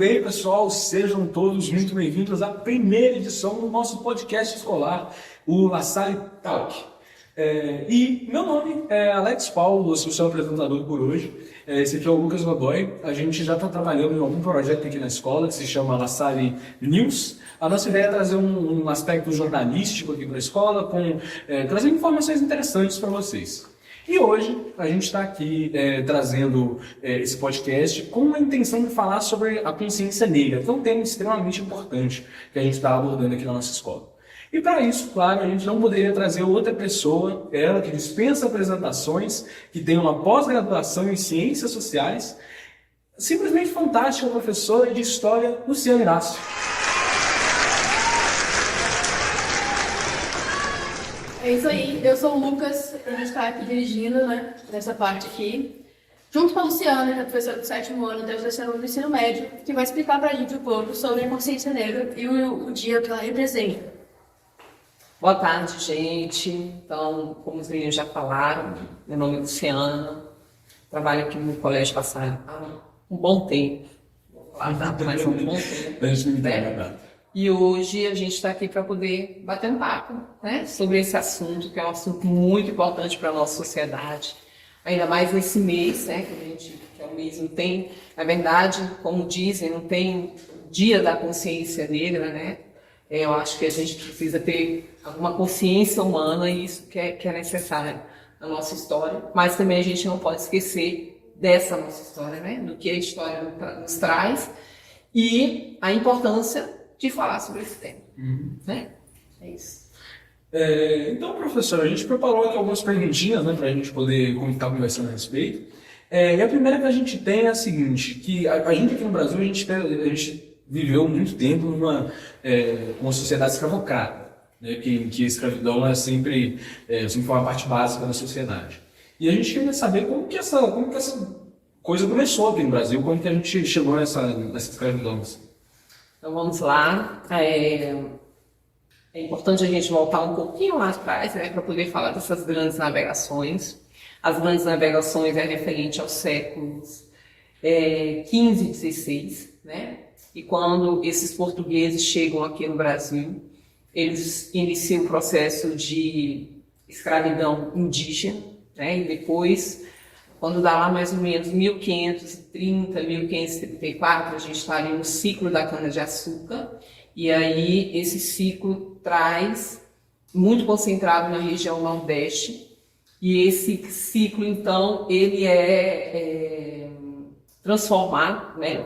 bem, pessoal? Sejam todos muito bem-vindos à primeira edição do nosso podcast escolar, o La Salle Talk. E meu nome é Alex Paulo, eu sou o seu apresentador por hoje. Esse aqui é o Lucas Godoy. A gente já está trabalhando em algum projeto aqui na escola que se chama La Salle News. A nossa ideia é trazer um aspecto jornalístico aqui para a escola, trazer informações interessantes para vocês. E hoje a gente está aqui trazendo esse podcast com a intenção de falar sobre a consciência negra, que é um tema extremamente importante que a gente está abordando aqui na nossa escola. E para isso, claro, a gente não poderia trazer outra pessoa, ela que dispensa apresentações, que tem uma pós-graduação em Ciências Sociais, simplesmente fantástica professora de História, Luciana Inácio. É isso aí, eu sou o Lucas, a gente está aqui dirigindo, né, nessa parte aqui, junto com a Luciana, que é professora do 7º ano até o 3º ano do ensino médio, que vai explicar para a gente um pouco sobre a consciência negra e o dia que ela representa. Boa tarde, gente. Então, como os meninos já falaram, meu nome é Luciana, trabalho aqui no Colégio La Salle há um bom tempo, mais um bom tempo, né? E hoje a gente está aqui para poder bater um papo, né, sobre esse assunto, que é um assunto muito importante para a nossa sociedade. Ainda mais nesse mês, né, que é o mês, não tem, na verdade, como dizem, não tem dia da consciência negra, né? Eu acho que a gente precisa ter alguma consciência humana e isso que é necessário na nossa história. Mas também a gente não pode esquecer dessa nossa história, né, do que a história nos traz e a importância de falar sobre esse tema. Né? É isso. Então, professor, a gente preparou aqui algumas perguntinhas, né, para a gente poder estar conversando a respeito. E a primeira que a gente tem é a seguinte, que a gente aqui no Brasil, a gente viveu muito tempo numa uma sociedade escravocrata, né, que a escravidão é sempre foi uma parte básica da sociedade. E a gente queria saber como que essa coisa começou aqui no Brasil, como que a gente chegou nessa escravidão. Então vamos lá. É importante a gente voltar um pouquinho lá atrás, né, para poder falar dessas grandes navegações. As grandes navegações é referente aos séculos XV e XVI, né? E quando esses portugueses chegam aqui no Brasil, eles iniciam o processo de escravidão indígena, né? E depois, quando dá lá mais ou menos 1530, 1534, a gente está ali no ciclo da cana-de-açúcar, e aí esse ciclo traz, muito concentrado na região Nordeste, e esse ciclo, então, ele é transformado, né?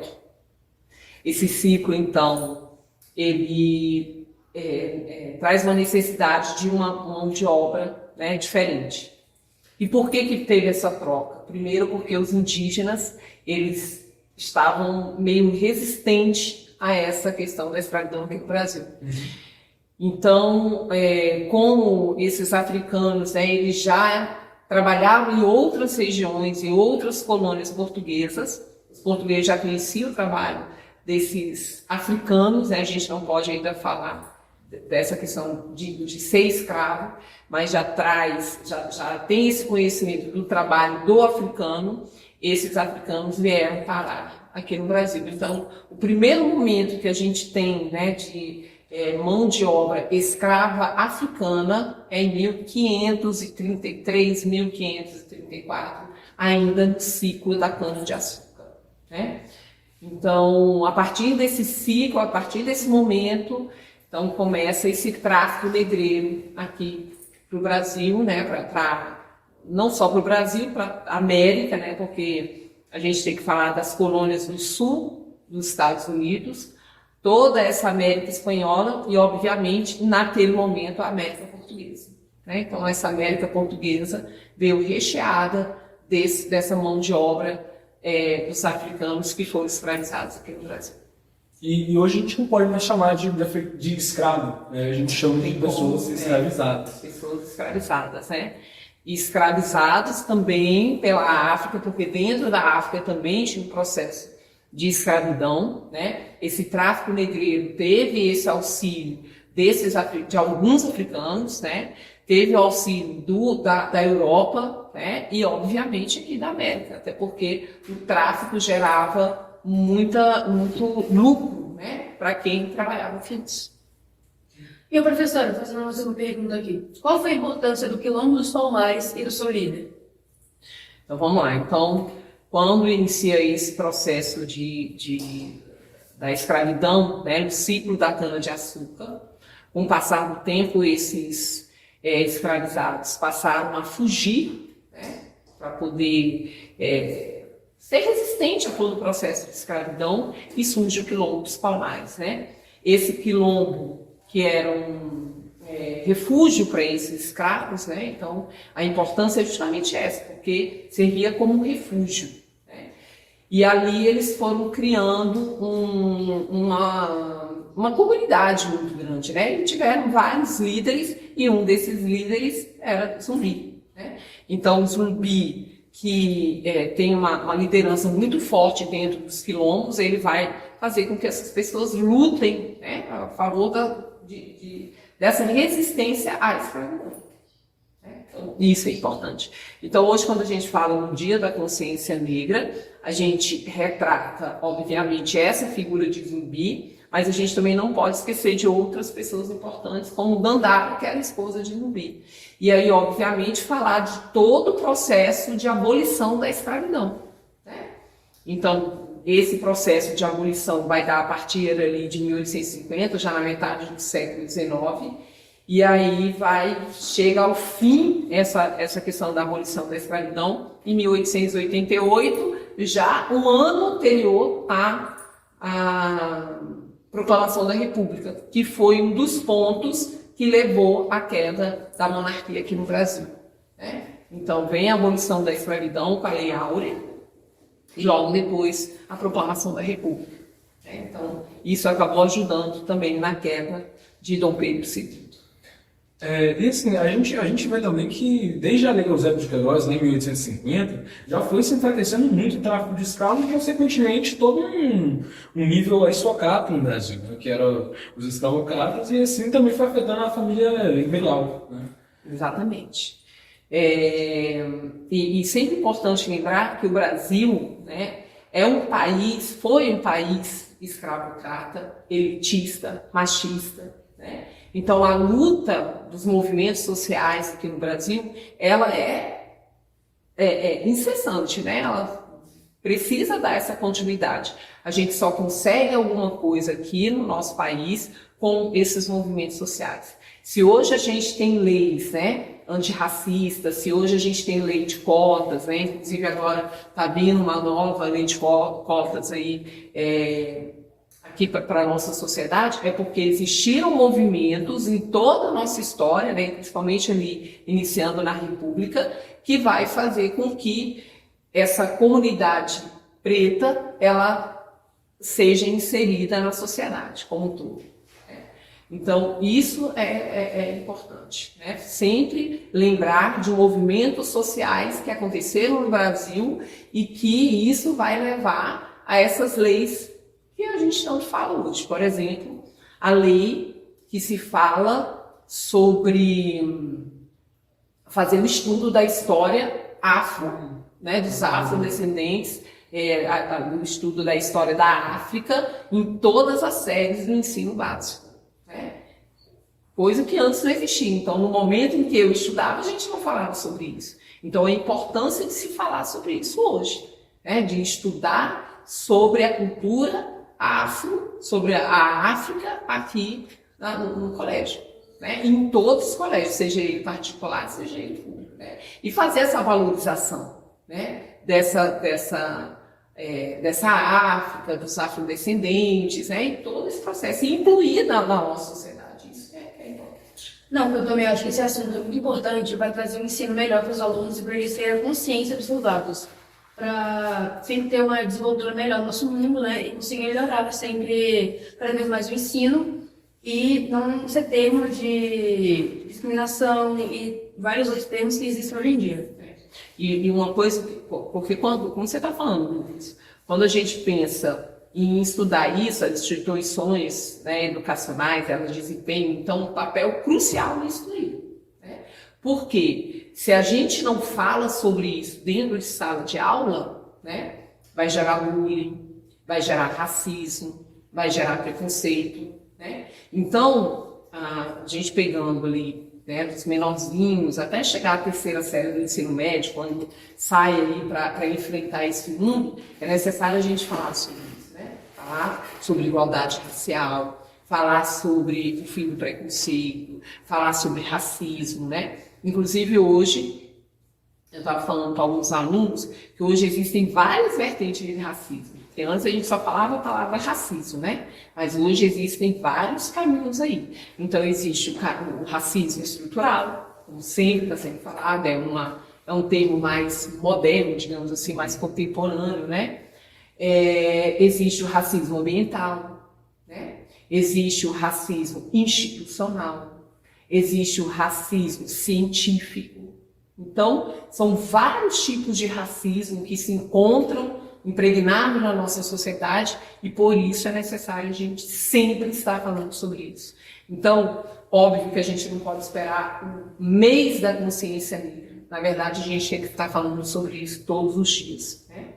Esse ciclo, então, ele traz uma necessidade de uma mão de obra, né, diferente. E por que teve essa troca? Primeiro porque os indígenas, eles estavam meio resistentes a essa questão da escravidão aqui no Brasil. Então, como esses africanos, né, eles já trabalhavam em outras regiões, em outras colônias portuguesas, os portugueses já conheciam o trabalho desses africanos, né, a gente não pode ainda falar dessa questão de ser escravo, mas já tem esse conhecimento do trabalho do africano. Esses africanos vieram parar aqui no Brasil. Então, o primeiro momento que a gente tem, né, de mão de obra escrava africana é em 1533, 1534, ainda no ciclo da cana-de-açúcar, né? Então, a partir desse ciclo, a partir desse momento, então começa esse tráfico negreiro aqui para o Brasil, né? Não só para o Brasil, para a América, né? Porque a gente tem que falar das colônias do sul dos Estados Unidos, toda essa América espanhola e, obviamente, naquele momento, a América portuguesa, né? Então, essa América portuguesa veio recheada dessa mão de obra dos africanos que foram escravizados aqui no Brasil. E hoje a gente não pode mais chamar de escravo, né? A gente chama de pessoas escravizadas. Pessoas escravizadas, né? E escravizados também pela África, porque dentro da África também tinha um processo de escravidão, né? Esse tráfico negreiro teve esse auxílio de alguns africanos, né? Teve o auxílio da Europa, né? E obviamente aqui da América, até porque o tráfico gerava muito lucro, né, para quem trabalhava com isso. E o professor, fazendo uma segunda pergunta aqui. Qual foi a importância do Quilombo dos Palmares e do seu líder? Então vamos lá. Então, quando inicia esse processo da escravidão, né, no ciclo da cana-de-açúcar, com o passar do tempo, esses escravizados passaram a fugir, né, para poder ser resistente a todo o processo de escravidão, e surge o Quilombo dos Palmares. Né? Esse quilombo, que era um refúgio para esses escravos, né? Então a importância é justamente essa, porque servia como um refúgio. Né? E ali eles foram criando uma comunidade muito grande, né? E tiveram vários líderes, e um desses líderes era Zumbi. Né? Então Zumbi, que tem uma liderança muito forte dentro dos quilombos, ele vai fazer com que essas pessoas lutem, né, a favor dessa resistência à escravidão. Então, isso é importante. Então, hoje, quando a gente fala no Dia da Consciência Negra, a gente retrata, obviamente, essa figura de Zumbi, mas a gente também não pode esquecer de outras pessoas importantes, como Dandara, que era a esposa de Zumbi. E aí, obviamente, falar de todo o processo de abolição da escravidão. Né? Então, esse processo de abolição vai dar a partir ali de 1850, já na metade do século XIX, e aí chega ao fim essa questão da abolição da escravidão em 1888, já um ano anterior à proclamação da República, que foi um dos pontos que levou à queda da monarquia aqui no Brasil. Né? Então vem a abolição da escravidão com a Lei Áurea, e logo depois a proclamação da República. Então, isso acabou ajudando também na queda de Dom Pedro II. E assim, a gente vê também que desde a Lei Eusébio de Queiroz, em 1850, já foi se enfraquecendo muito o tráfico de escravos e, consequentemente, todo um nível escravocrata no Brasil, né, que eram os escravocratas, e assim também foi afetando a família imperial. Né? Exatamente. E sempre é importante lembrar que o Brasil, né, foi um país escravocrata, elitista, machista. Né? Então a luta dos movimentos sociais aqui no Brasil, ela é incessante, né? Ela precisa dar essa continuidade. A gente só consegue alguma coisa aqui no nosso país com esses movimentos sociais. Se hoje a gente tem leis, né, antirracistas, se hoje a gente tem lei de cotas, né, inclusive agora está vindo uma nova lei de cotas aí, aqui para a nossa sociedade, é porque existiram movimentos em toda a nossa história, né, principalmente ali iniciando na República, que vai fazer com que essa comunidade preta ela seja inserida na sociedade como um todo. Então, isso é importante, né? Sempre lembrar de movimentos sociais que aconteceram no Brasil e que isso vai levar a essas leis que a gente não fala hoje. Por exemplo, a lei que se fala sobre fazer o estudo da história afro, né? Dos afrodescendentes, o estudo da história da África em todas as séries do ensino básico. Coisa que antes não existia. Então, no momento em que eu estudava, a gente não falava sobre isso. Então, a importância de se falar sobre isso hoje, né? De estudar sobre a cultura afro, sobre a África aqui no colégio. Né? Em todos os colégios, seja ele particular, seja ele público. Né? E fazer essa valorização, né? dessa África, dos afrodescendentes, né? E todo esse processo, e incluir na nossa sociedade. Isso é importante. Não, eu também acho que esse assunto é muito importante, vai trazer um ensino melhor para os alunos e para eles terem a consciência dos seus dados, para sempre ter uma desenvoltura melhor no nosso mundo, né? E conseguir melhorar sempre cada vez mais o ensino e não ser termo de discriminação e vários outros termos que existem hoje em dia. E uma coisa, porque como você está falando, Luiz, quando a gente pensa em estudar isso, as instituições, né, educacionais, elas desempenham, então, um papel crucial nisso aí. Né? Porque se a gente não fala sobre isso dentro de sala de aula, né, vai gerar bullying, vai gerar racismo, vai gerar preconceito, né? Então, a gente pegando ali, né, dos menorzinhos, até chegar à terceira série do ensino médio, quando sai ali para enfrentar esse mundo, é necessário a gente falar sobre isso, né? Falar sobre igualdade racial, falar sobre o fim do preconceito, falar sobre racismo, né? Inclusive hoje, eu estava falando para alguns alunos que hoje existem várias vertentes de racismo. Porque antes a gente só falava a palavra racismo, né? Mas hoje existem vários caminhos aí. Então existe o racismo estrutural, como sempre está sendo falado, é um termo mais moderno, digamos assim, mais contemporâneo, né? Existe o racismo ambiental, né? Existe o racismo institucional, existe o racismo científico. Então, são vários tipos de racismo que se encontram impregnados na nossa sociedade e por isso é necessário a gente sempre estar falando sobre isso. Então, óbvio que a gente não pode esperar o mês da consciência negra. Na verdade, a gente tem que estar falando sobre isso todos os dias, né?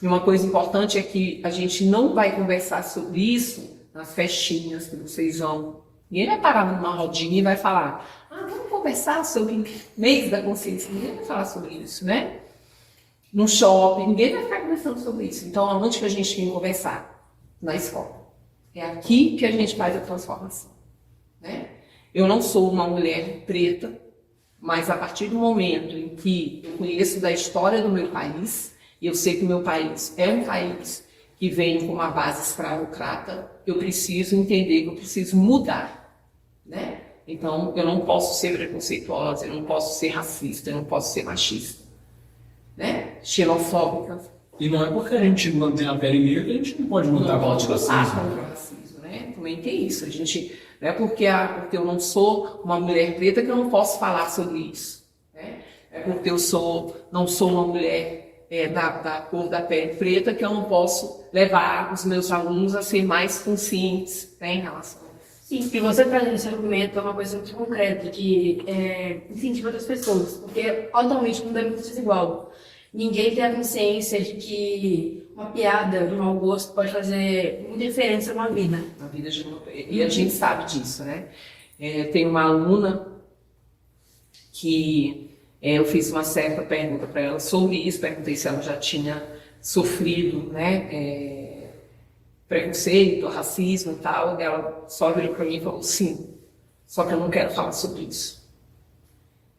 E uma coisa importante é que a gente não vai conversar sobre isso nas festinhas que vocês vão. Ninguém vai parar numa rodinha e vai falar, vamos conversar sobre o mês da consciência. Ninguém vai falar sobre isso, né? No shopping, ninguém vai ficar conversando sobre isso. Então, aonde que a gente tem que conversar? Na escola. É aqui que a gente faz a transformação, né? Eu não sou uma mulher preta, mas a partir do momento em que eu conheço da história do meu país, e eu sei que o meu país é um país que vem com uma base escravocrata, eu preciso entender que eu preciso mudar, né? Então, eu não posso ser preconceituosa, eu não posso ser racista, eu não posso ser machista, né? Xenofóbica. E não é porque a gente mantém a pele negra que a gente não pode lutar contra o racismo, né? Também tem isso. A gente, não é porque eu não sou uma mulher preta que eu não posso falar sobre isso, né? É porque eu não sou uma mulher da cor da pele preta que eu não posso levar os meus alunos a ser mais conscientes, né, em relação a isso. Sim, e você trazendo esse argumento é uma coisa muito concreta que incentiva outras pessoas, porque atualmente o mundo é muito desigual. Ninguém tem a consciência de que uma piada de mau gosto pode fazer muita diferença numa vida. Na vida de uma... E a gente sabe disso, né? Tem uma aluna que eu fiz uma certa pergunta para ela sobre isso, perguntei se ela já tinha sofrido, né, preconceito, racismo e tal, e ela só virou para mim e falou sim, só que eu não quero falar sobre isso.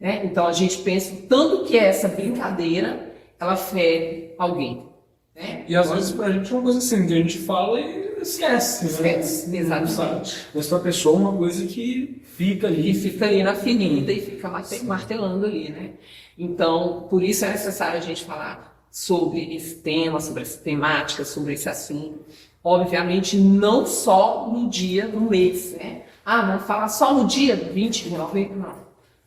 Né? Então a gente pensa tanto que essa brincadeira, ela fere alguém. Né? E às vezes pra gente é uma coisa assim, que a gente fala e esquece. Esquece, exatamente. Mas pra pessoa é uma coisa que fica ali. E fica ali na ferida e fica martelando ali, né? Então, por isso é necessário a gente falar sobre esse tema, sobre essa temática, sobre esse assunto. Obviamente, não só no dia, no mês, né? Vamos falar só no dia 20 de novembro? Não. A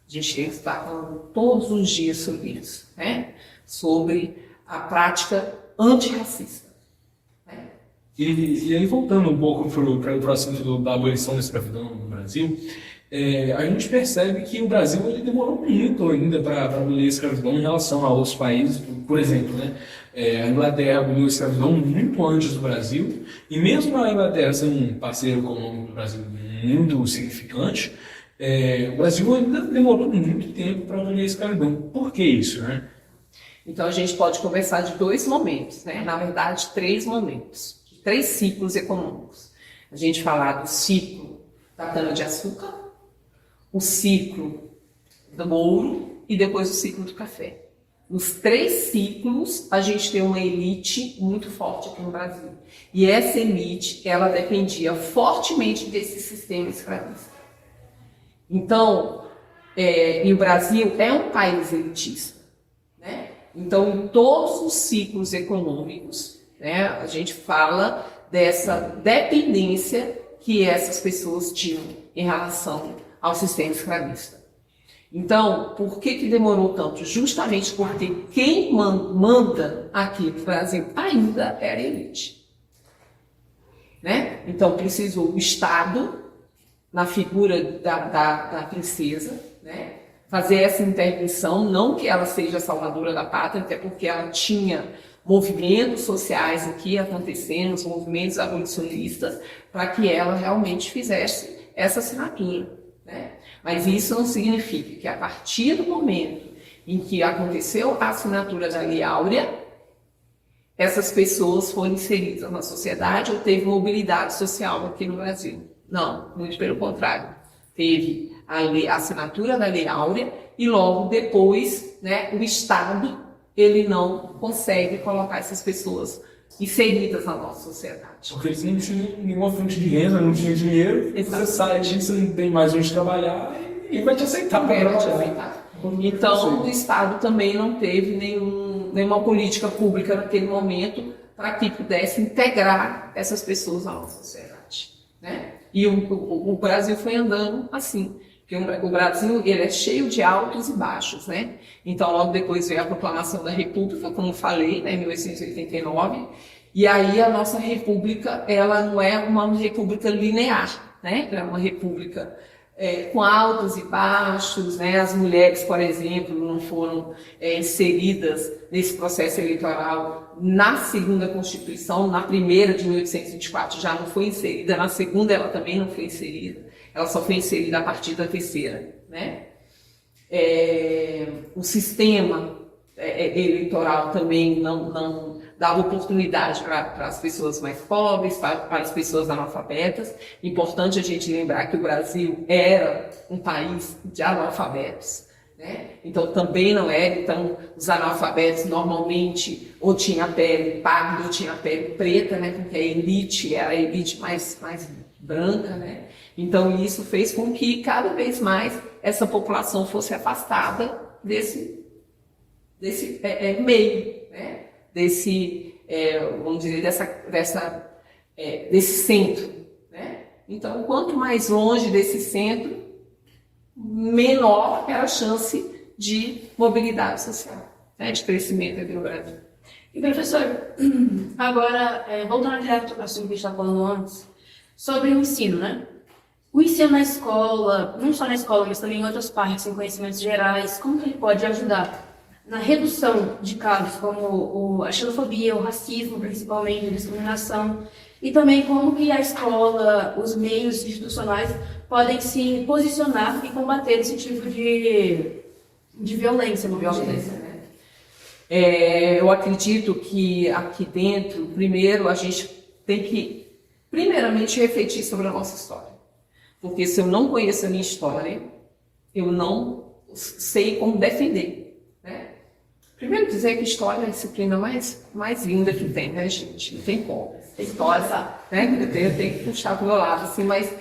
gente tem que estar falando todos os dias sobre isso, né? Sobre a prática antirracista. Né? E aí, voltando um pouco para o assunto da abolição da escravidão no Brasil, a gente percebe que o Brasil ele demorou muito ainda para abolir a escravidão em relação a outros países. Por exemplo, né, a Inglaterra aboliu a escravidão muito antes do Brasil, e mesmo a Inglaterra sendo um parceiro econômico do Brasil muito significante, o Brasil ainda demorou muito tempo para abolir a escravidão. Por que isso, né? Então a gente pode conversar de dois momentos, né? Na verdade, 3 momentos, 3 ciclos econômicos. A gente falar do ciclo da cana-de-açúcar, o ciclo do ouro e depois o ciclo do café. Nos 3 ciclos, a gente tem uma elite muito forte aqui no Brasil. E essa elite, ela dependia fortemente desse sistema escravista. Então, e o Brasil é um país elitista, né? Então, em todos os ciclos econômicos, né, a gente fala dessa dependência que essas pessoas tinham em relação ao sistema escravista. Então, por que demorou tanto? Justamente porque quem manda aqui no Brasil ainda era a elite. Né? Então, precisou o Estado, na figura da princesa, né, fazer essa intervenção, não que ela seja a salvadora da pátria, até porque ela tinha movimentos sociais aqui acontecendo, os movimentos abolicionistas, para que ela realmente fizesse essa assinatura, né? Mas isso não significa que a partir do momento em que aconteceu a assinatura da Lei Áurea, essas pessoas foram inseridas na sociedade ou teve mobilidade social aqui no Brasil. Não, muito pelo contrário. Teve a assinatura da Lei Áurea e logo depois, né, o Estado ele não consegue colocar essas pessoas inseridas na nossa sociedade. Porque eles não tinham nenhuma fonte de renda, não tinha dinheiro, você sai disso, você não tem mais onde trabalhar e vai te aceitar. Vai te aceitar. Então, o Estado também não teve nenhuma política pública naquele momento para que pudesse integrar essas pessoas na nossa sociedade, né? E o Brasil foi andando assim, porque o Brasil ele é cheio de altos e baixos, né? Então, logo depois veio a proclamação da República, como falei, né, em 1889, e aí a nossa República, ela não é uma república linear, né? Ela é uma república com altos e baixos, né? As mulheres, por exemplo, não foram inseridas nesse processo eleitoral na segunda Constituição, na primeira de 1824 já não foi inserida, na segunda ela também não foi inserida, ela só foi inserida a partir da terceira, né? O sistema eleitoral também não dava oportunidade para as pessoas mais pobres, para as pessoas analfabetas. Importante a gente lembrar que o Brasil era um país de analfabetos, né? Então também não era. Então os analfabetos normalmente ou tinha pele pálida ou tinha pele preta, né? Porque a elite era a elite mais branca, né? Então isso fez com que cada vez mais essa população fosse afastada desse meio, né? Vamos dizer, desse centro, né? Então, quanto mais longe desse centro, menor era a chance de mobilidade social, né? De crescimento do Brasil. E professor, agora, voltando direto ao assunto que a gente estava falando antes, sobre o ensino, né? O ensino na escola, não só na escola, mas também em outras partes, em conhecimentos gerais, como que ele pode ajudar na redução de casos como a xenofobia, o racismo, principalmente, a discriminação, e também como que a escola, os meios institucionais podem se posicionar e combater esse tipo de violência, né? Eu acredito que aqui dentro, primeiro, a gente tem que, primeiramente, refletir sobre a nossa história. Porque se eu não conheço a minha história, eu não sei como defender. Primeiro dizer que história é a disciplina mais linda que tem, né, gente? Não tem como. História, né? Eu tenho que puxar pro meu lado, assim, mas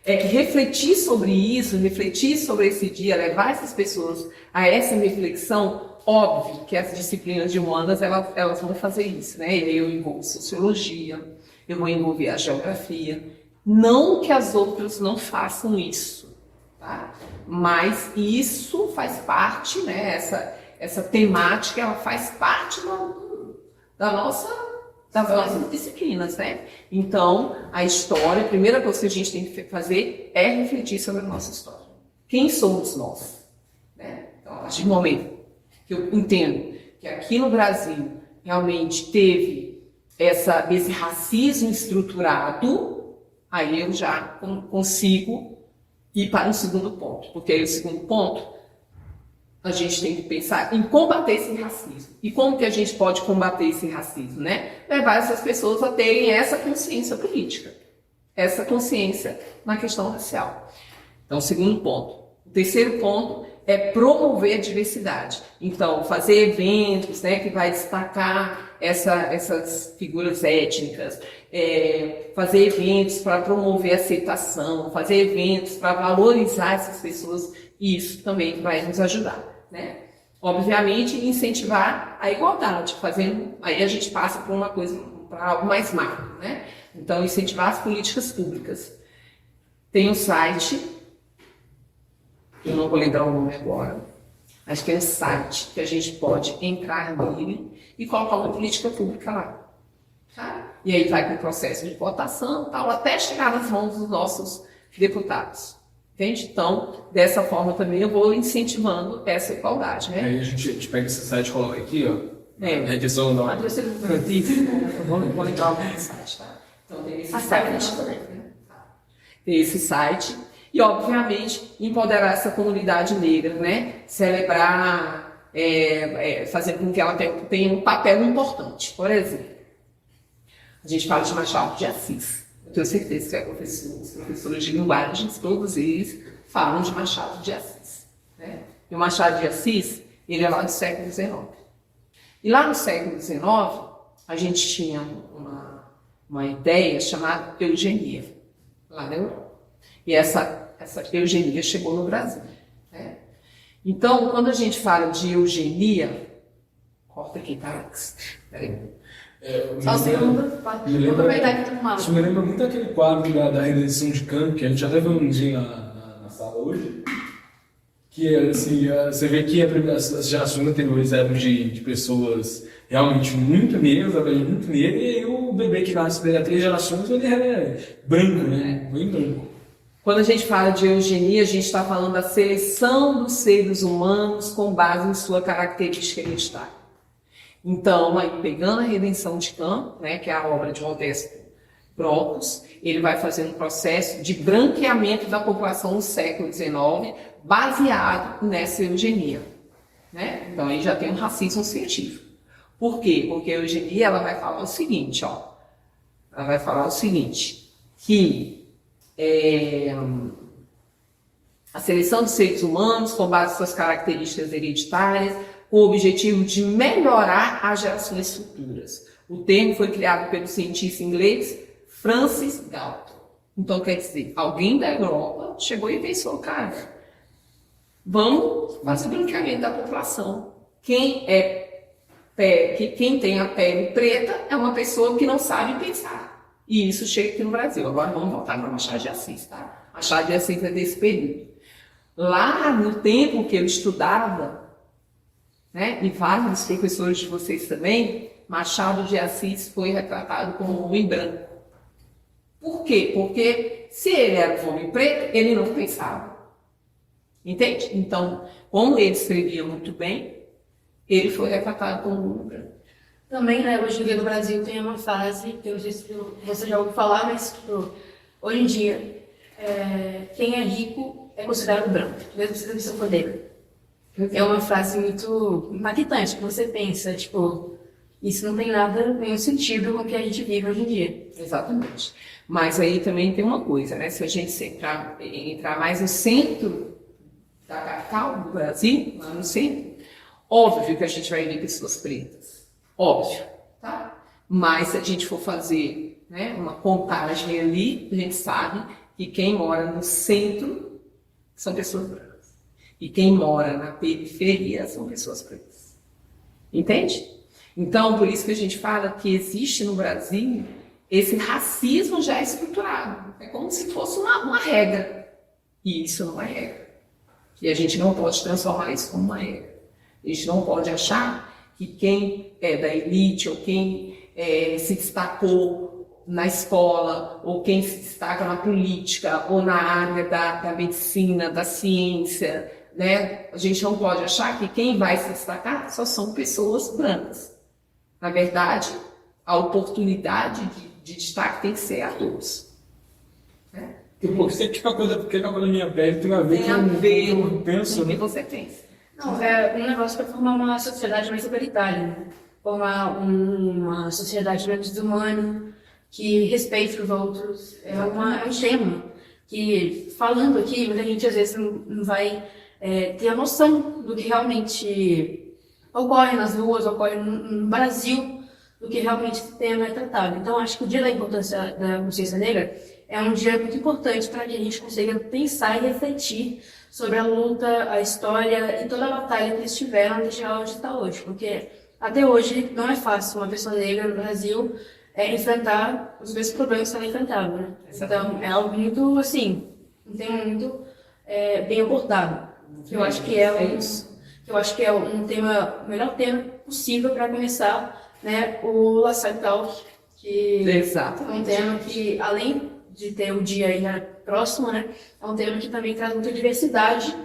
refletir sobre isso, refletir sobre esse dia, levar essas pessoas a essa reflexão, óbvio que as disciplinas de humanas, elas vão fazer isso, né? E aí eu envolvo sociologia, eu vou envolver a geografia. Não que as outras não façam isso, tá? Mas isso faz parte, né? Essa temática, ela faz parte das nossas disciplinas, né? Então, a história, a primeira coisa que a gente tem que fazer é refletir sobre a nossa história. Quem somos nós? Né? Então, a partir do momento que eu entendo que aqui no Brasil realmente teve esse racismo estruturado, aí eu já consigo ir para o segundo ponto. Porque aí o segundo ponto, a gente tem que pensar em combater esse racismo. E como que a gente pode combater esse racismo, né? Levar essas pessoas a terem essa consciência política, essa consciência na questão racial. Então, segundo ponto. O terceiro ponto é promover a diversidade. Então, fazer eventos, né, que vai destacar essas figuras étnicas, fazer eventos para promover a aceitação, fazer eventos para valorizar essas pessoas, e isso também vai nos ajudar. Né? Obviamente, incentivar a igualdade, aí a gente passa por uma coisa, para algo mais macro, né? Então, incentivar as políticas públicas. Tem um site, eu não vou lembrar o nome agora, mas tem um site que a gente pode entrar nele e colocar uma política pública lá. Tá? E aí vai para o processo de votação, tal, até chegar nas mãos dos nossos deputados. Entende? Então, dessa forma também eu vou incentivando essa igualdade, né? Aí a gente pega esse site e coloca aqui, ó. A questão não. Vou lembrar o site, tá? Então tem esse site também. Tem esse site. E, obviamente, empoderar essa comunidade negra, né? Celebrar, fazer com que ela tenha um papel importante. Por exemplo, a gente fala de Machado de Assis. Eu tenho certeza que os professores de linguagens, todos eles, falam de Machado de Assis. Né? E o Machado de Assis, ele é lá do século XIX. E lá no século XIX, a gente tinha uma ideia chamada eugenia, lá na Europa. E essa eugenia chegou no Brasil. Né? Então, quando a gente fala de eugenia, corta aqui, tá, Alex? Peraí. Só segunda, vou aproveitar que eu tô mal. Isso me lembra muito aquele quadro da redenção de Kant, que a gente até viu um dia na sala hoje, que assim, você vê que as gerações anteriores eram de pessoas realmente muito negras, muito negras, e aí o bebê que nasce daqui a 3 gerações, ele é branco, né? Bem branco. Quando a gente fala de eugenia, a gente está falando da seleção dos seres humanos com base em sua característica hereditária. Então, aí, pegando a Redenção de Kant, né, que é a obra de Modesto Proclus, ele vai fazer um processo de branqueamento da população no século XIX, baseado nessa eugenia. Né? Então, aí já tem um racismo científico. Por quê? Porque a eugenia ela vai falar o seguinte, ó. Ela vai falar o seguinte, que a seleção de seres humanos com base em suas características hereditárias, com o objetivo de melhorar as gerações futuras. O termo foi criado pelo cientista inglês Francis Galton. Então, quer dizer, alguém da Europa chegou e pensou, cara, vamos fazer o branqueamento da população. Quem tem a pele preta é uma pessoa que não sabe pensar. E isso chega aqui no Brasil. Agora vamos voltar para Machado de Assis, tá? Machado de Assis é desse período. Lá no tempo que eu estudava, né, e vários professores de vocês também, Machado de Assis foi retratado como um homem branco. Por quê? Porque se ele era um homem preto, ele não pensava. Entende? Então, como ele escrevia muito bem, ele foi retratado como um homem branco. Também, né, hoje em dia no Brasil tem uma frase, que eu não sei se você já ouviu falar, mas tipo, hoje em dia, quem é rico é considerado branco, mesmo se você for negro. É uma frase muito impactante, que você pensa, tipo, isso não tem nenhum sentido com o que a gente vive hoje em dia. Exatamente. Mas aí também tem uma coisa, né? Se a gente entrar mais no centro da capital do Brasil, lá no centro, óbvio que a gente vai ver pessoas pretas. Óbvio, tá? Mas se a gente for fazer, né, uma contagem ali, a gente sabe que quem mora no centro são pessoas brancas. E quem mora na periferia são pessoas pretas. Entende? Então, por isso que a gente fala que existe no Brasil esse racismo já estruturado. É como se fosse uma regra. E isso não é regra. E a gente não pode transformar isso como uma regra. A gente não pode achar que quem é da elite ou quem se destacou na escola ou quem se destaca na política ou na área da medicina, da ciência, né? A gente não pode achar que quem vai se destacar só são pessoas brancas. Na verdade, a oportunidade de destaque tem que ser a todos. Né? Porque que a coisa da minha pele tem a ver com o que eu penso, com o que né? você pensa. Não, é um negócio para formar uma sociedade mais igualitária, né? Formar uma sociedade menos desumana, que respeite os outros. É um tema que, falando aqui, muita gente às vezes não vai ter a noção do que realmente ocorre nas ruas, ocorre no Brasil, do que realmente esse tema é tratado. Então, acho que o Dia da Importância da Consciência Negra é um dia muito importante para que a gente consiga pensar e refletir sobre a luta, a história e toda a batalha que eles tiveram até chegar onde está hoje. Porque até hoje não é fácil uma pessoa negra no Brasil enfrentar os mesmos problemas que ela enfrentava, né? Então, é algo muito, assim, um tema muito bem abordado. Eu acho que o melhor tema possível para começar, né, o La Salle Talk, que é um tema que, além de ter o dia aí próximo, né, é um tema que também traz muita diversidade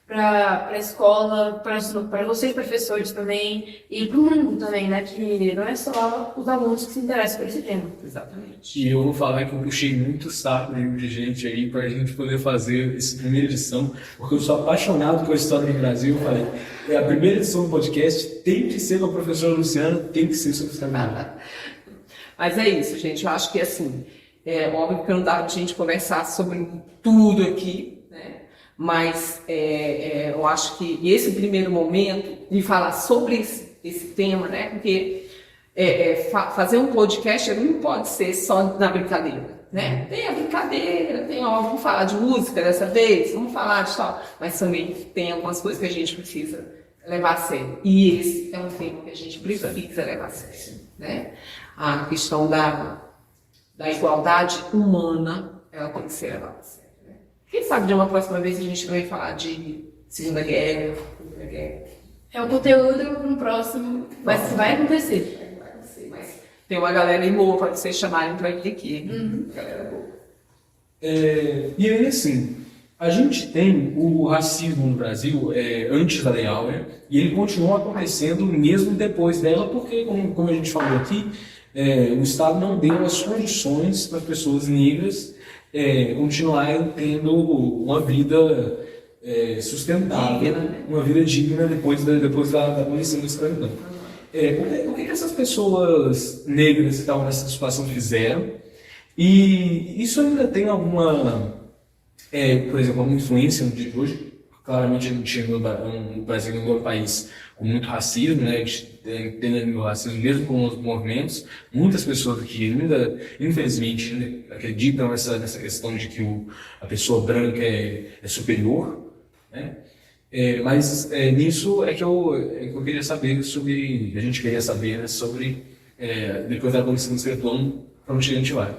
para a escola, para vocês professores também, e para o mundo também, né? Que não é só os alunos que se interessam por esse tema. Exatamente. E eu vou falar que eu puxei muito saco de gente aí para a gente poder fazer essa primeira edição, porque eu sou apaixonado por história do Brasil. Eu falei, a primeira edição do podcast tem que ser com a professora Luciana, tem que ser sobre história. Mas é isso, gente. Eu acho que assim, é óbvio que não dá pra gente conversar sobre tudo aqui, né? Mas eu acho que esse primeiro momento de falar sobre esse tema, né? Porque fazer um podcast não pode ser só na brincadeira, né? Tem a brincadeira, vamos falar de música dessa vez, vamos falar de tal, mas também tem algumas coisas que a gente precisa levar a sério. E esse é um tema que a gente precisa levar a sério, né? A questão da igualdade humana, ela tem que ser levada a sério. Quem sabe de uma próxima vez a gente vai falar de Segunda Guerra, Primeira Guerra. É o conteúdo no próximo, mas vai acontecer. Vai acontecer, mas tem uma galera aí boa para vocês chamarem para vir aqui. Galera boa. E aí, assim, a gente tem o racismo no Brasil antes da Lei Áurea, e ele continua acontecendo mesmo depois dela, porque, como a gente falou aqui, o Estado não deu as condições para as pessoas negras continuarem tendo uma vida sustentável, Digna, né? uma vida digna depois da abolição da escravidão. O que essas pessoas negras que estavam nessa situação fizeram? E isso ainda tem alguma, por exemplo, alguma influência no dia de hoje? Claramente a gente chegou no Brasil é um país com muito racismo, né? A gente tem o racismo mesmo com os movimentos. Muitas pessoas aqui ainda, infelizmente, ainda acreditam nessa questão de que a pessoa branca é superior, né? Mas nisso que eu queria saber sobre, a gente queria saber, né, sobre, depois da abolição do escravidão, para onde a gente vai.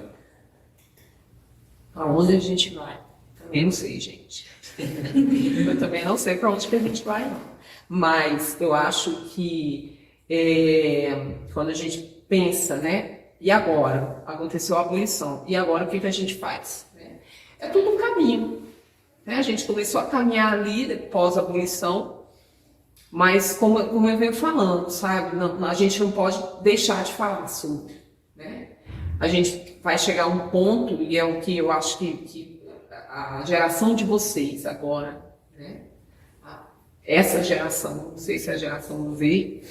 Aonde a gente vai? Também não sei, gente. Eu também não sei para onde que a gente vai, não. Mas eu acho que quando a gente pensa, né? E agora? Aconteceu a abolição. E agora o que a gente faz? É tudo um caminho. Né? A gente começou a caminhar ali pós a abolição, mas como eu venho falando, sabe? Não, a gente não pode deixar de falar sobre. Né? A gente vai chegar a um ponto, e é o que eu acho que a geração de vocês agora, né? Essa geração, não sei se é a geração do Z.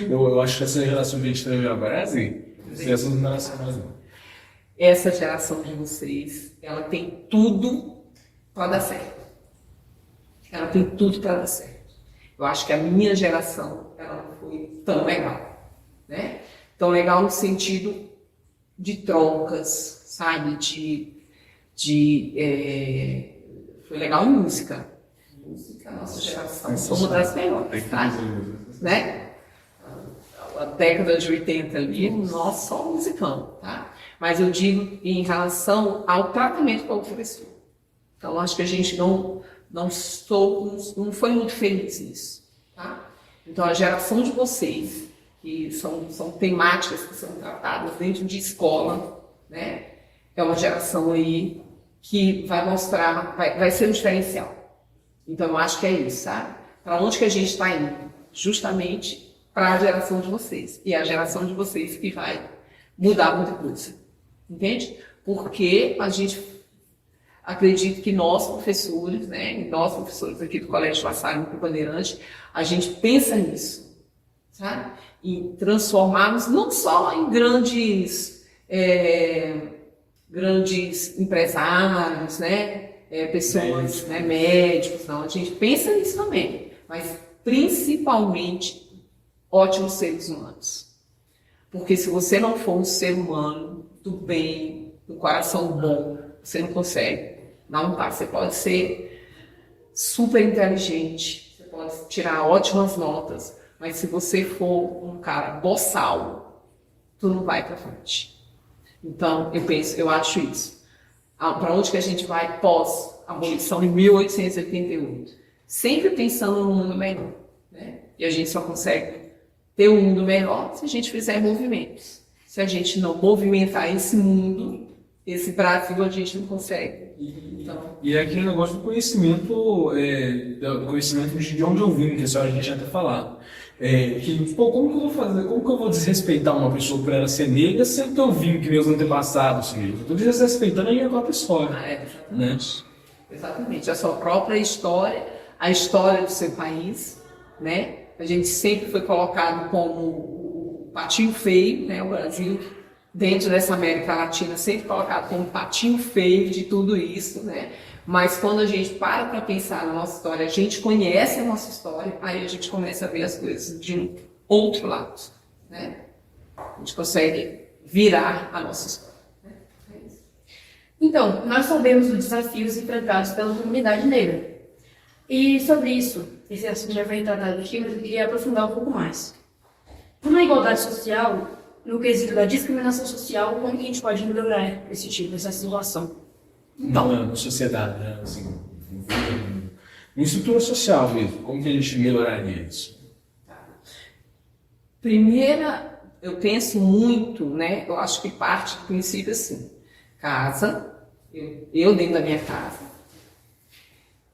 Eu acho que essa geração que a gente teve agora é assim. Essa geração mais Essa geração de vocês, ela tem tudo para dar certo. Ela tem tudo para dar certo. Eu acho que a minha geração, ela não foi tão legal, né? Tão legal no sentido de trocas, sabe? Foi legal em música. Música, a nossa geração, somos das melhores, tá? Né? A década de 80 ali, nós só musicamos, tá? Mas eu digo em relação ao tratamento que ofereceu. Então, acho que a gente não foi muito feliz nisso, tá? Então, a geração de vocês, que são temáticas que são tratadas dentro de escola, né? É uma geração aí que vai mostrar, vai ser um diferencial. Então, eu acho que é isso, sabe? Para onde que a gente está indo? Justamente para a geração de vocês. E é a geração de vocês que vai mudar muita coisa. Entende? Porque a gente acredita que nós, professores, né? E nós, professores aqui do Colégio La Salle Bandeirante, a gente pensa nisso, sabe? E transformarmos não só em grandes empresários, né? Pessoas, né? Médicos, não. A gente pensa nisso também, mas principalmente ótimos seres humanos. Porque se você não for um ser humano do bem, do coração bom, você não consegue dar um passo. Você pode ser super inteligente, você pode tirar ótimas notas, mas se você for um cara boçal, tu não vai para frente. Então, eu acho isso. Para onde que a gente vai pós-abolição em 1888? Sempre pensando no mundo melhor. Né? E a gente só consegue ter um mundo melhor se a gente fizer movimentos. Se a gente não movimentar esse mundo, esse Brasil, a gente não consegue E é aquele negócio do conhecimento, do conhecimento de onde eu vim, que a senhora tinha até falado. Como que eu vou fazer, como que eu vou desrespeitar uma pessoa por ela ser negra, sendo que eu vim que meus antepassados, assim, eu estou desrespeitando a minha própria história. Exatamente. Exatamente. A sua própria história, a história do seu país, né? A gente sempre foi colocado como o patinho feio, né? O Brasil, dentro dessa América Latina, sempre colocado como o patinho feio de tudo isso, né? Mas quando a gente para pensar na nossa história, a gente conhece a nossa história, aí a gente começa a ver as coisas de um outro lado, né? A gente consegue virar a nossa história. Né? É isso. Então, nós sabemos dos desafios enfrentados pela comunidade negra. E sobre isso, esse assunto já foi tratado aqui, mas eu queria aprofundar um pouco mais. Na igualdade social, no quesito da discriminação social, como que a gente pode melhorar esse tipo, essa situação? Então, na sociedade, né? Assim, em estrutura social mesmo, como que a gente melhoraria isso? Primeira, eu penso muito, né? Eu acho que parte do princípio assim, casa, eu dentro da minha casa,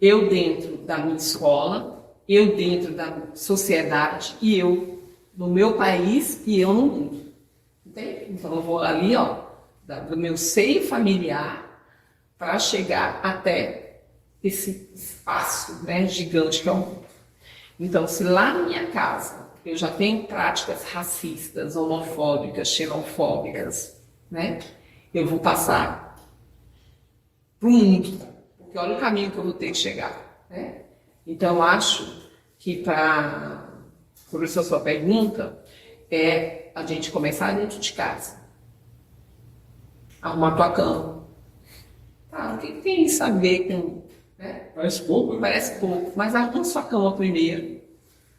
eu dentro da minha escola, eu dentro da sociedade e eu no meu país e eu no mundo. Entende? Então eu vou ali, ó, do meu seio familiar para chegar até esse espaço, né, gigante que é o mundo. Então, se lá na minha casa eu já tenho práticas racistas, homofóbicas, xenofóbicas, né, eu vou passar para o mundo, porque olha o caminho que eu vou ter que chegar. Né? Então, eu acho que por essa sua pergunta, é a gente começar dentro de casa. Arrumar tua cama. O que tem isso a ver com... Né? Parece pouco. Né? Parece pouco, mas arruma sua cama primeiro.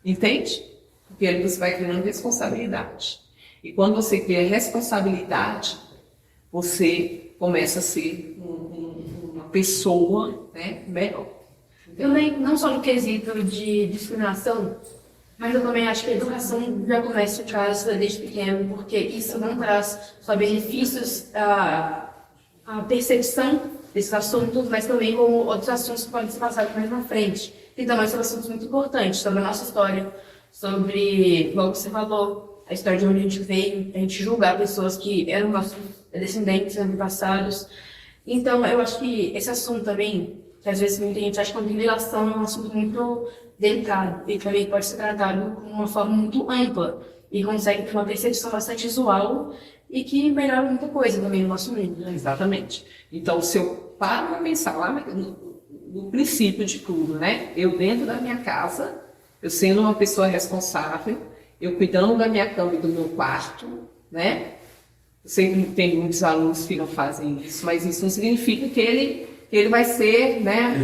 Entende? Porque aí você vai criando responsabilidade. E quando você cria responsabilidade, você começa a ser uma pessoa, né, melhor. Também, não só no quesito de discriminação, mas eu também acho que a educação já começa em casa desde pequeno, porque isso não traz só benefícios à percepção desses assuntos, mas também como outros assuntos que podem ser passados mais na frente. E também são assuntos muito importantes sobre a nossa história, sobre, como você falou, a história de onde a gente veio, a gente julgar pessoas que eram nossos descendentes antepassados. Então, eu acho que esse assunto também, que às vezes muita gente acha que não tem ligação, é um assunto muito delicado e também pode ser tratado de uma forma muito ampla e consegue ter uma percepção bastante visual e que melhora muita coisa também no nosso mundo. Né? Exatamente. Então, se eu paro para pensar lá no princípio de tudo, né? Eu dentro da minha casa, eu sendo uma pessoa responsável, eu cuidando da minha cama e do meu quarto, né? Eu sempre tenho muitos alunos que não fazem isso, mas isso não significa que ele vai ser, né,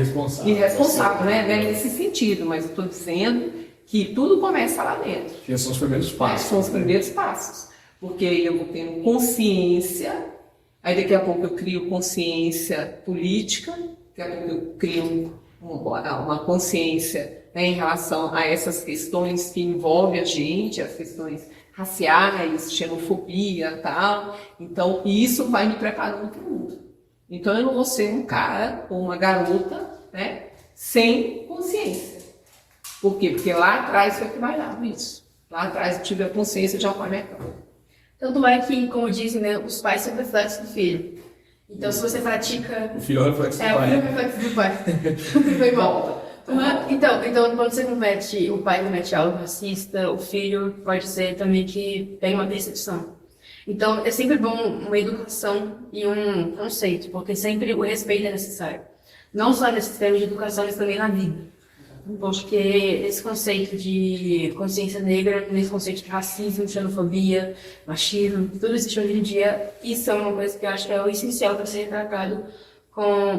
irresponsável, né, nesse sentido, mas eu estou dizendo que tudo começa lá dentro. Que são os primeiros passos. São os primeiros passos, porque eu vou tendo consciência, aí daqui a pouco eu crio consciência política, daqui a pouco eu crio uma consciência, né, em relação a essas questões que envolvem a gente, as questões raciais, xenofobia e tal. Então, isso vai me preparando para o mundo. Então, eu não vou ser um cara ou uma garota, né, sem consciência. Por quê? Porque lá atrás foi que vai dar isso. Lá atrás eu tive a consciência de arrumar minha cama. Tanto é que, como dizem, né, os pais são reflexos do filho. Então, se você pratica... O filho é o reflexo do pai. O filho é o reflexo do pai. Foi bom. Então, quando você comete, o pai comete algo racista, o filho pode ser também que tem uma percepção. Então, é sempre bom uma educação e um conceito, porque sempre o respeito é necessário. Não só nesse termo de educação, mas também na vida. Porque esse conceito de consciência negra, esse conceito de racismo, xenofobia, machismo, tudo isso hoje em dia, isso é uma coisa que eu acho que é o essencial para ser tratado,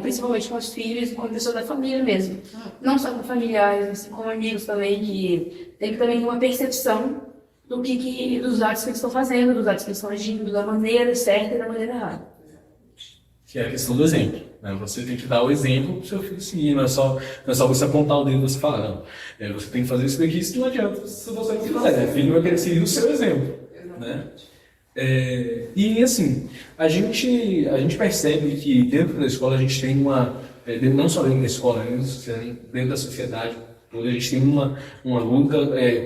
principalmente com os filhos e com pessoas da família mesmo. Não só com familiares, mas com amigos também, que tem que também ter uma percepção dos atos que eles estão fazendo, dos atos que eles estão agindo, da maneira certa e da maneira errada. Que é a questão do exemplo. Né? Você tem que dar o exemplo para o seu filho seguir, não é só você apontar o dedo e você falar, não. Você tem que fazer isso daqui, isso não adianta se você não fizer. O filho vai querer seguir o seu exemplo. Né? E assim, a gente percebe que dentro da escola a gente tem não só dentro da escola, dentro da sociedade toda, a gente tem uma luta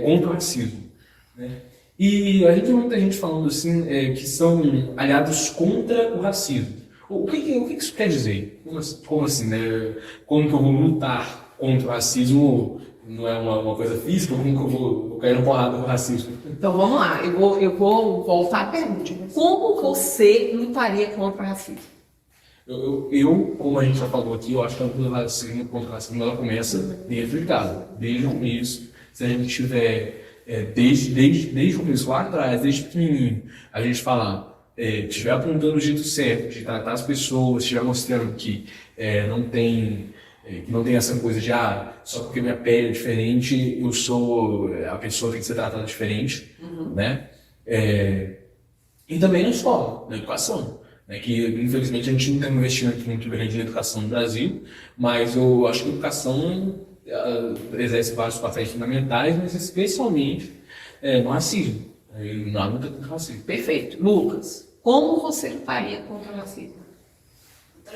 contra o racismo, né? E a gente tem muita gente falando assim, que são aliados contra o racismo. O que isso quer dizer? Como assim, né? Como que eu vou lutar contra o racismo? Não é uma coisa física? Como que eu vou cair na porrada com o racismo? Então vamos lá, eu vou voltar à pergunta. Como você lutaria contra o racismo? Como a gente já falou aqui, eu acho que a luta contra o racismo ela começa dentro de casa, desde o começo. Se a gente tiver, desde o começo lá atrás, desde pequenininho, a gente falar, estiver apontando o jeito certo de tratar as pessoas, estiver mostrando que não tem essa coisa de só porque minha pele é diferente, a pessoa tem que ser tratada diferente, né? E também na escola, na educação. Que infelizmente a gente não tem um investimento muito grande na educação no Brasil, mas eu acho que a educação exerce vários papéis fundamentais, mas especialmente no racismo, na luta contra o racismo. Perfeito. Lucas, como você lutaria contra o racismo?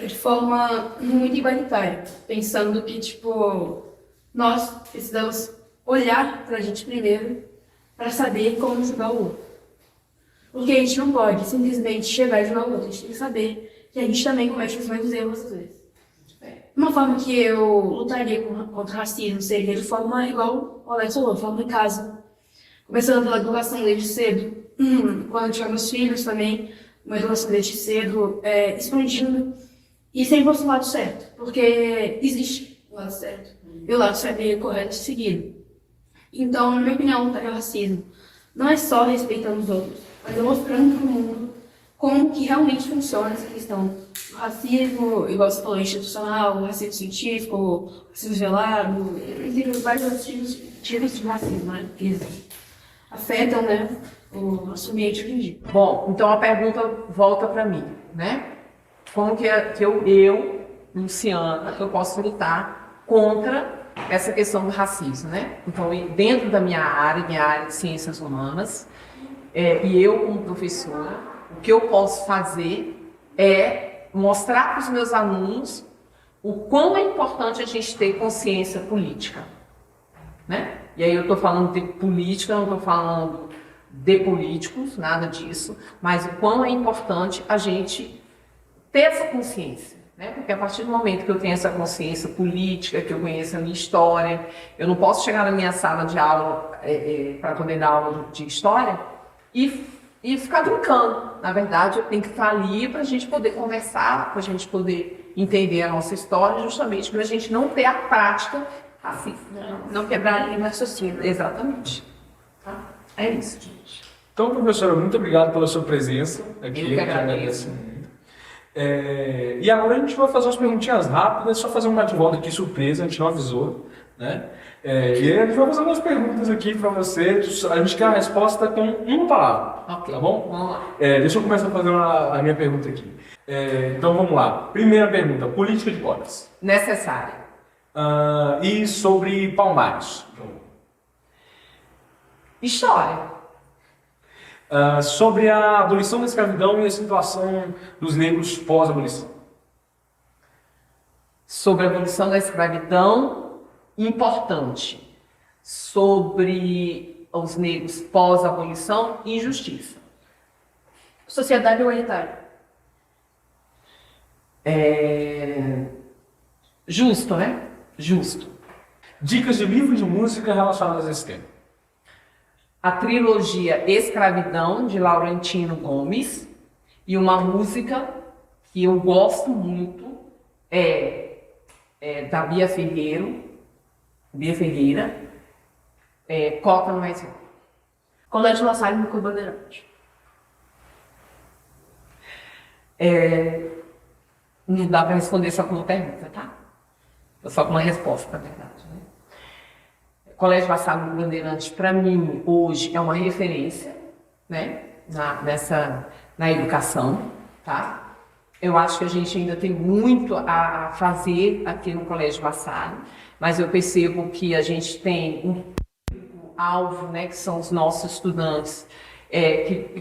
De forma muito igualitária, pensando que, nós precisamos olhar pra gente primeiro para saber como julgar o outro. Porque a gente não pode simplesmente chegar e julgar o outro, a gente tem que saber que a gente também comete os mesmos erros às vezes. Uma forma que eu lutaria contra o racismo seria de forma igual o Alex falou, de forma em casa. Começando pela educação desde cedo, quando eu tiver meus filhos também, uma educação desde cedo, expandindo e sempre ao lado certo, porque existe o lado certo, e o lado certo é correto de seguir. Então, na minha opinião, lutar contra o racismo não é só respeitando os outros, mas é mostrando para o mundo como que realmente funciona essa questão. O racismo, igual você falou, institucional, o racismo científico, o racismo velado, existem vários outros tipos de racismo, né? Que afetam, né, o nosso ambiente hoje em dia. Bom, então a pergunta volta para mim, né? Como que eu, Luciana, eu posso lutar contra essa questão do racismo, né? Então, dentro da minha área de ciências humanas, e eu como professora, o que eu posso fazer é mostrar para os meus alunos o quão é importante a gente ter consciência política, né? E aí eu estou falando de política, não estou falando de políticos, nada disso, mas o quão é importante a gente ter essa consciência, né? Porque a partir do momento que eu tenho essa consciência política, que eu conheço a minha história, eu não posso chegar na minha sala de aula para poder dar aula de história e ficar brincando. Na verdade, eu tenho que estar ali para a gente poder conversar, para a gente poder entender a nossa história, justamente para a gente não ter a prática racista. Não quebrar a linha de raciocínio. Exatamente. Tá? É isso, gente. Então, professora, muito obrigado pela sua presença aqui. Eu que agradeço. E agora a gente vai fazer umas perguntinhas rápidas, só fazer um bate-volta aqui surpresa, a gente não avisou, né? E aí a gente vai fazer umas perguntas aqui para você, a gente quer a resposta com uma palavra, Ok, tá bom? vamos lá. Deixa eu começar fazendo a minha pergunta aqui. Então vamos lá. Primeira pergunta, política de cotas. Necessária. E sobre Palmares. História. Sobre a abolição da escravidão e a situação dos negros pós-abolição. Sobre a abolição da escravidão, importante. Sobre os negros pós-abolição, injustiça. Sociedade igualitária. Justo, né? Justo. Dicas de livro de música relacionadas a esse tema. A trilogia Escravidão, de Laurentino Gomes, e uma música que eu gosto muito da Bia Ferreira, Cota no Mais Rico. Colégio La Salle no Clube Bandeirante. Não dá para responder só com uma pergunta, tá? Só com uma resposta, na verdade, né? Colégio La Salle no Bandeirante, para mim, hoje é uma referência, né? Na educação, tá? Eu acho que a gente ainda tem muito a fazer aqui no Colégio La Salle, mas eu percebo que a gente tem um alvo, né, que são os nossos estudantes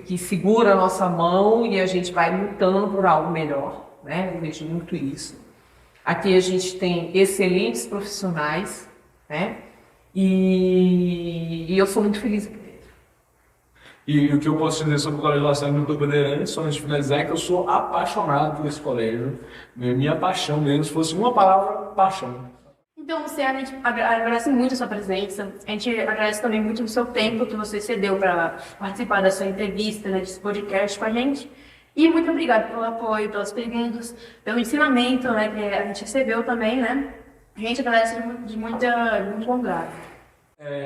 que segura a nossa mão e a gente vai lutando por algo melhor, né? Eu vejo muito isso. Aqui a gente tem excelentes profissionais, né? E eu sou muito feliz aqui dentro. E o que eu posso dizer sobre o Colégio La Salle Doutor Bandeirantes, só antes de finalizar, é que eu sou apaixonado por esse colégio. Minha paixão mesmo, se fosse uma palavra, paixão. Então, Luciana, a gente agradece muito a sua presença. A gente agradece também muito o seu tempo que você cedeu para participar da sua entrevista, né, desse podcast com a gente. E muito obrigada pelo apoio, pelas perguntas, pelo ensinamento, né, que a gente recebeu também, né? A gente agradece de muito bom grado.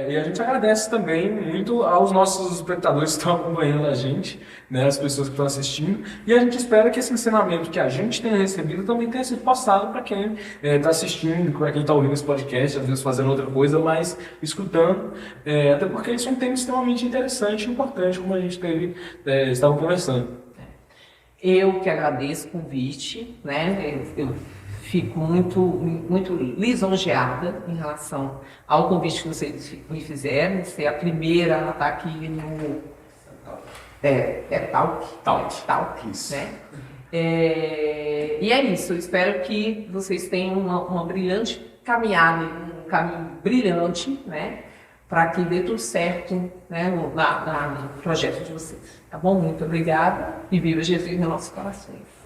E a gente agradece também muito aos nossos espectadores que estão acompanhando a gente, né, as pessoas que estão assistindo, e a gente espera que esse ensinamento que a gente tenha recebido também tenha sido passado para quem está assistindo, para quem está ouvindo esse podcast, às vezes fazendo outra coisa, mas escutando, até porque isso é um tema extremamente interessante e importante, como a gente estava conversando. Eu que agradeço o convite, né? Eu fico muito lisonjeada em relação ao convite que vocês me fizeram, ser a primeira a estar aqui no Talk, Isso. né? E é isso, eu espero que vocês tenham uma brilhante caminhada, um caminho brilhante, né? Para que dê tudo certo, né, no projeto de vocês. Tá bom? Muito obrigada e viva Jesus nos nossos corações.